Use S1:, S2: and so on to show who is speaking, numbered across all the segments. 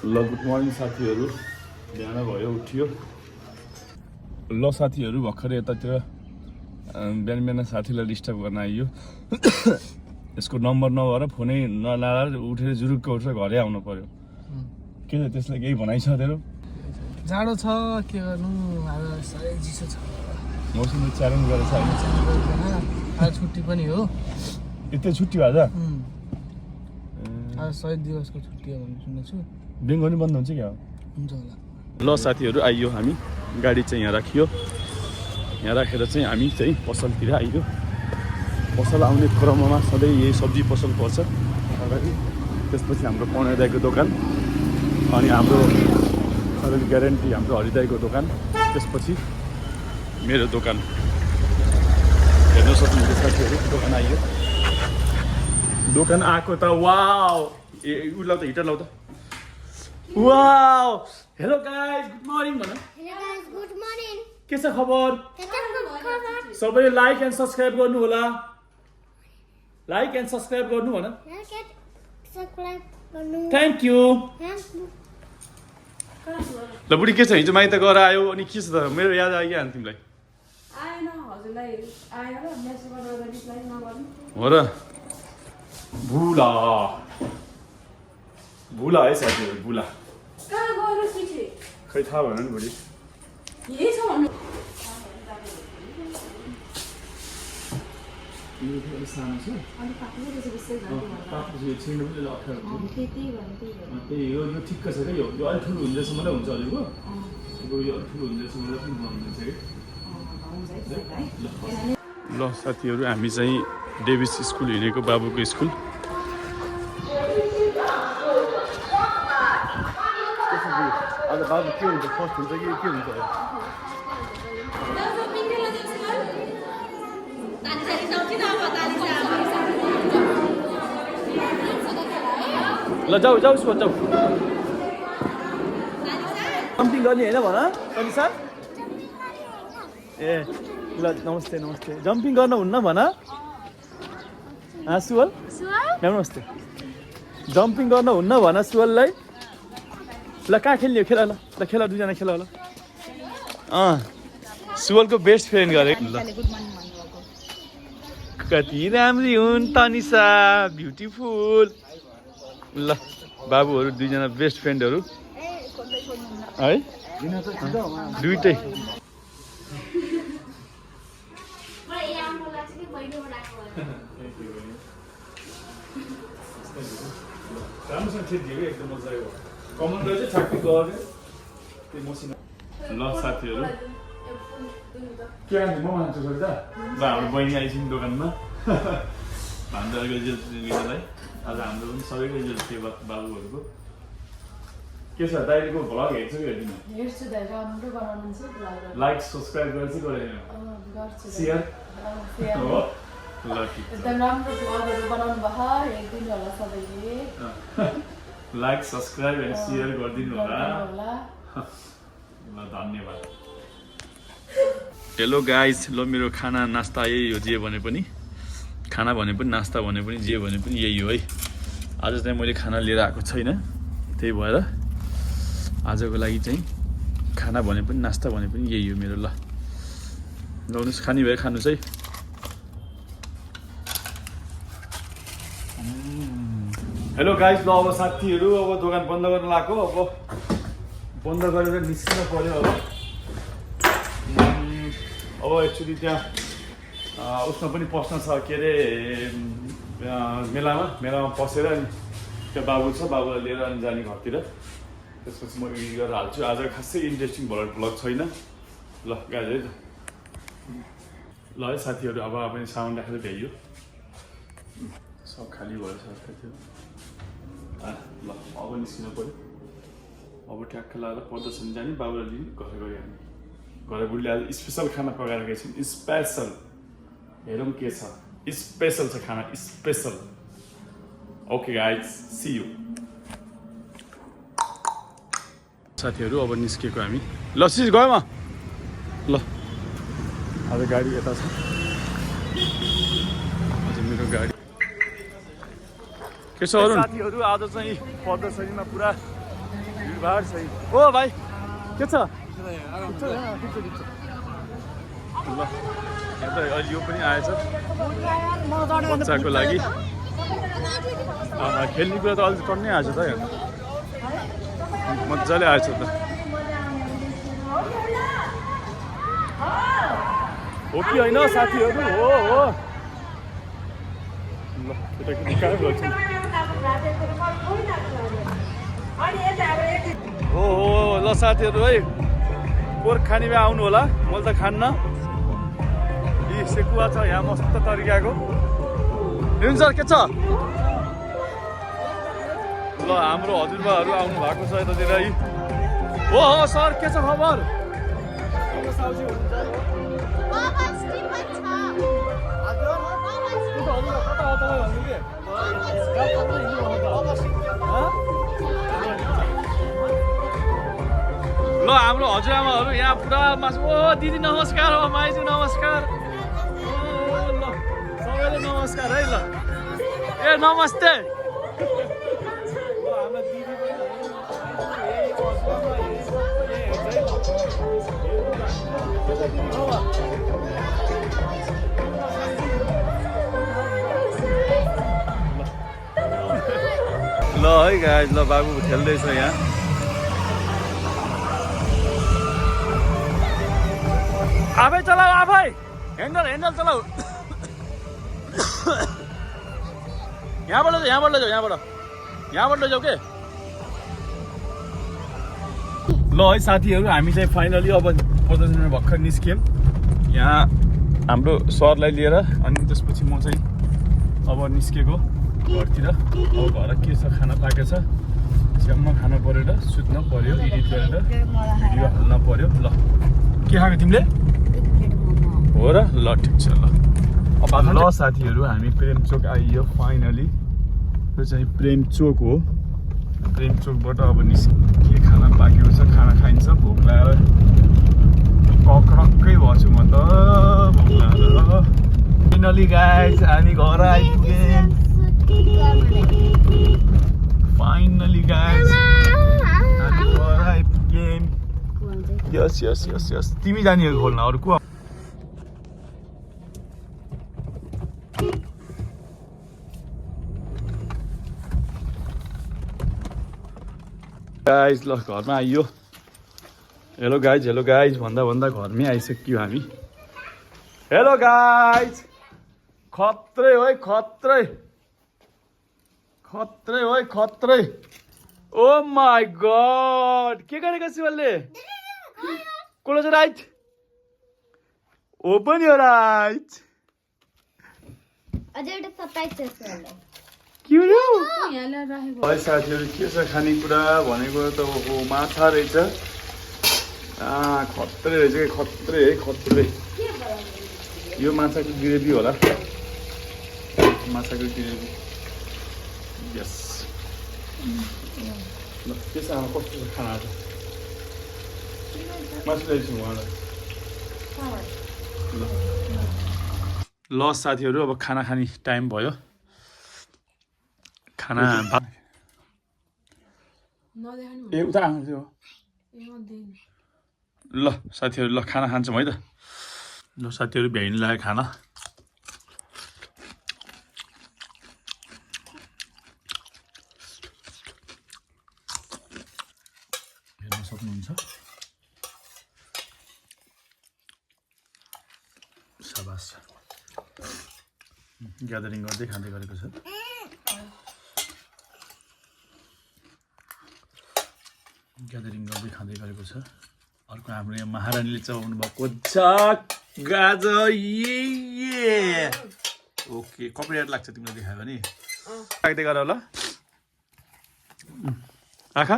S1: ल good morning साथीहरू, बिहान भयो उठ्यो। ल साथीहरू, भर्खरै यतातिर बिहान बिहान साथीलाई डिस्टर्ब गर्न आइयो। यसको नम्बर नभएर फोनै नलाएर उठेर जुरुक्क उठेर घरै आउनु पर्यो। के छ त्यसलाई केही भनाइ छ तेरो?
S2: जाडो छ, के गर्नु, आज साह्रै चिसो छ।
S1: मौसमले च्यालेन्ज गरेछ होइन?
S2: आज छुट्टी पनि हो।
S1: यति छुट्टी भयो आज?
S2: आज 100 दिवसको छुट्टी हो भन्ने सुनेको छु।
S1: ब्याङ्क पनि बन्द हुन्छ क्या?
S2: हुन्छ होला।
S1: ल साथीहरू, आइयो हामी। गाडी चाहिँ यहाँ राखियो। यहाँ राखेर चाहिँ हामी चाहिँ पसलतिर आइयो। पसल आउने क्रममा सधैँ यही सब्जी पसल पर्छ अगाडि, त्यसपछि हाम्रो पौने दाइको दोकान, अनि हाम्रो सधैँ ग्यारेन्टी हाम्रो हरिदाईको दोकान, त्यसपछि मेरो दोकान। हेर्न सक्नुहुन्छ साथीहरू, दोकान आइयो। दोकान आएको त वाउ! ए उलाउ त, हिटर लाउ त। Wow! Hello guys, good morning भन।
S3: Hello guys, good morning.
S1: के छ खबर? सबैले लाइक एन्ड सब्सक्राइब गर्नु होला। लाइक एन्ड सब्सक्राइब गर्नु भन।
S3: सब्स्क्राइब गर्नु।
S1: Thank you. ल बुढी, के छ? हिजो माइत गएर आयो अनि के छ त? मेरो याद आइयो नि तिमीलाई?
S4: आएन हजुरलाई, आएर मेसेज गरेर रिप्लाई नगर्नु।
S1: हो र? भुला भुला है साथीहरू, भुला।
S4: कहाँ गयो पछि?
S1: खै थाहा भएन नि बुढी।
S4: यही छ भन्नु।
S1: सानो छ,
S4: अनि पाक्ने रहेछ विशेष गरी त्यति भन्थे।
S1: त्यही हो, यो ठिक्क छ क्या। यो अलिक ठुलो हुँदैसम्म नै हुन्छ अलिकको। यो अलिक ठुलो हुँदैसम्म पनि हुन्छ कि। ल साथीहरू, हामी चाहिँ डेभिस स्कुल हिँडेको, बाबुको स्कुल। आज बाबु के हुन्छ? फर्स्ट हुन्छ कि के हुन्छ? ल जाऊ जाऊ उसको जाऊ। जम्पिङ गर्ने होइन भन अनिसा? ए ल नमस्ते नमस्ते। जम्पिङ गर्न हुन्न भन। सुवल नमस्ते। जम्पिङ गर्न हुन्न भन सुवललाई। ल कहाँ खेल्ने हो? खेल ल, ल खेल, दुईजना खेल ल। सुवलको बेस्ट फ्रेन्ड गरे। ल कति राम्री हुन् तनिसा, ब्युटिफुल। ल बाबुहरू दुईजना बेस्ट फ्रेन्डहरू है, दुइटै। राम्रोसँग खेलिदियो कि एकदम मजा आयो। कमन रहेछ, छाक्की गऱ्यो त्यो मसिनो। ल साथीहरू, के खान्छ? म खान्छु छोरी त। ल हाम्रो बहिनी आइसक्यो दोकानमा। भान्जा रिजल्टलाई आज हाम्रो पनि सबैको रिजल्ट थियो बाबुहरूको। के छ दाइको भ्लग हेर्छ कि हेर्दिन?
S4: हेर्छु दाइ, राम्रो बनाउनुहुन्छ ब्लग।
S1: लाइक सब्सक्राइब गर्छ कि गरेन?
S4: गर्छु।
S1: शेयर हो। ल ठिक छ।
S4: एकदम राम्रो ब्लगहरू बनाउनु भयो, हेरिदिनु होला सबैले।
S1: लाइक सब्सक्राइब एन्ड शेयर गरिदिनु होला। ल धन्यवाद। हेलो गाइज, ल मेरो खाना नास्ता यही हो। जे भने पनि खाना भने पनि, नास्ता भने पनि, जे भने पनि यही हो है। आज चाहिँ मैले खाना लिएर आएको छैन, त्यही भएर आजको लागि चाहिँ खाना भने पनि, नास्ता भने पनि यही हो मेरो। ल लाउनुहोस्, खाने भए खानुहोस् है। हेलो गाइज, ल अब साथीहरू, अब दोकान बन्द गर्न लाग्यो। अब बन्द गरेर निस्किन पर्यो। अब एक्चुली त्यहाँ उसमा पनि पस्न छ, के अरे मेलामा पसेर अनि त्यहाँ बाबु छ, बाबुलाई लिएर अनि जाने घरतिर। त्यसपछि म एडिट गरेर हाल्छु। आज खासै इन्ट्रेस्टिङ भ्लग छैन। ल गाइज है त। ल है साथीहरू, अब पनि सामान राखेर भ्याइयो, सब खाली भयो साथीहरू। ल अब निस्किनु पऱ्यो। अब ट्याक्क लगाएर प्रदर्शन जाने, बाबुलाई लिने, घर गयो हामी। घर बुढीले आज स्पेसल खाना पकाएर गएको छौँ। स्पेसल हेरौँ के छ। स्पेसल छ खाना, special. Okay guys, see you. साथीहरू अब निस्केको हामी। ल सिज गयौँ। ल आज गाडी यता छ। आज मेरो गाडी के छ अरुण? साथीहरू आज चाहिँ प्रदर्शनीमा पुरा जुगाड सही ओ भाइ के छ ल यहाँ त अहिले यो पनि आएछ बच्चाको लागि खेल्ने कुरा त अहिले टन्नै आएछ त यहाँ मजाले आएछ त हो कि होइन साथीहरू हो ल केटाकेटी कहाँ गर्छ हो ल साथीहरू है पोर्क खानेमा आउनु होला मैले त खान्न यी सेकुवा छ यहाँ मस्त तरिकाको हुन्छ के छ ल हाम्रो हजुरबाहरू आउनु भएको छ यतातिर है हो सर के छ खबर ल हाम्रो हजुरआमाहरू यहाँ पुरा मासु ओ दिदी नमस्कार हो माइजू नमस्कार ल सबैले नमस्कार है ल ए नमस्ते ल है गाइज ल बाबु खेल्दैछ यहाँ आफै चलाऊ आफै ह्यान्डल चलाऊ यहाँबाट लैजाऊ यहाँबाट लैजाऊ के ल है साथीहरू हामी चाहिँ फाइनली अब प्रदर्शनमा भर्खर निस्क्यौँ यहाँ हाम्रो सरलाई लिएर अनि त्यसपछि म चाहिँ अब निस्केको घरतिर अब घर के छ खाना पाकेछ च्याम्म खानु पऱ्यो र सुत्न पऱ्यो एडिट गरेर भिडियो हाल्न पऱ्यो ल के खाएको तिमीले हो र ल ठिक छ ल ल साथीहरू हामी प्रेमचोक आइयो फाइनली यो चाहिँ प्रेमचोक हो प्रेमचोकबाट अब के खाना पाकेको छ खाना खाइन्छ भोक लागेर कक्रक्कै भएछु म त भोक लागेर फाइनली गाइज हामी घर आइपुग्यौँ फाइनली गाइज हामी घर आइपुग्यौँ यस यस यस यस तिमी जाने हो खोल्न अरू को गाइज ल घरमा आइयो हेलो गाइज भन्दा घरमै आइसक्यो हामी हेलो गाइज खत्रै हो खत्रै ओ माई गॉड के गरेको शिवलले क्लोज राइट ओपन योर आइज
S3: अझै एउटा सरप्राइज छ यसले
S1: के हो
S4: यहाँ राखेको
S1: भाइ साथीहरू के छ खानेकुरा भनेको त ओहो माछा रहेछ खत्रै रहेछ कि खत्रै यो माछाको ग्रेभी होला माछाको ग्रेभी यस ल के छ आमा कस्तो छ खाना त मासु ल्याइछु उहाँलाई ल साथीहरू अब खाना खाने टाइम भयो खाना ए उता आउँथ्यो ल साथीहरू ल खाना खान्छौँ है त ल साथीहरू भ्याइन लाग्यो खाना हेर्न सक्नुहुन्छ शाबास ग्यादरिङ गर्दै खाँदै गरेको छ ग्यादरिङ गर्दै खाँदै गरेको छ अर्को हाम्रो यहाँ महारानीले चलाउनु भएको छ गाजर ओके कपिराइट लाग्छ तिमीलाई देखायो भने राख्दै गर ल राख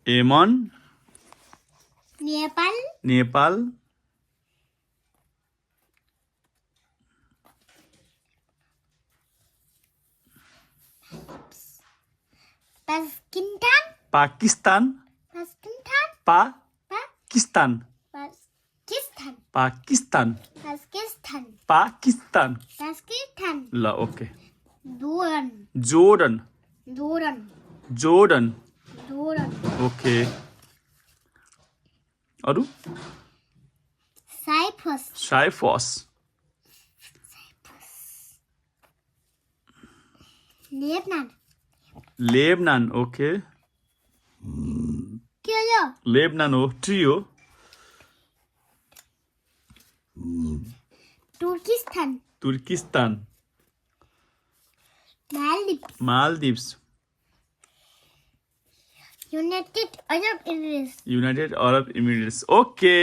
S1: एमन नेपाल पाकिस्तान ल okay Jordan
S3: Jordan.
S1: Jordan
S3: Jordan.
S1: Okay अरू
S3: Cyprus.
S1: साइफस
S3: Lebanon.
S1: लेबनान ओके
S3: के हो यो?
S1: लेबनान हो ट्री हो
S3: Turkistan.
S1: तुर्किस्तान
S3: Maldives.
S1: Maldives
S3: United Arab Emirates.
S1: United अरब इमिरेट्स ओके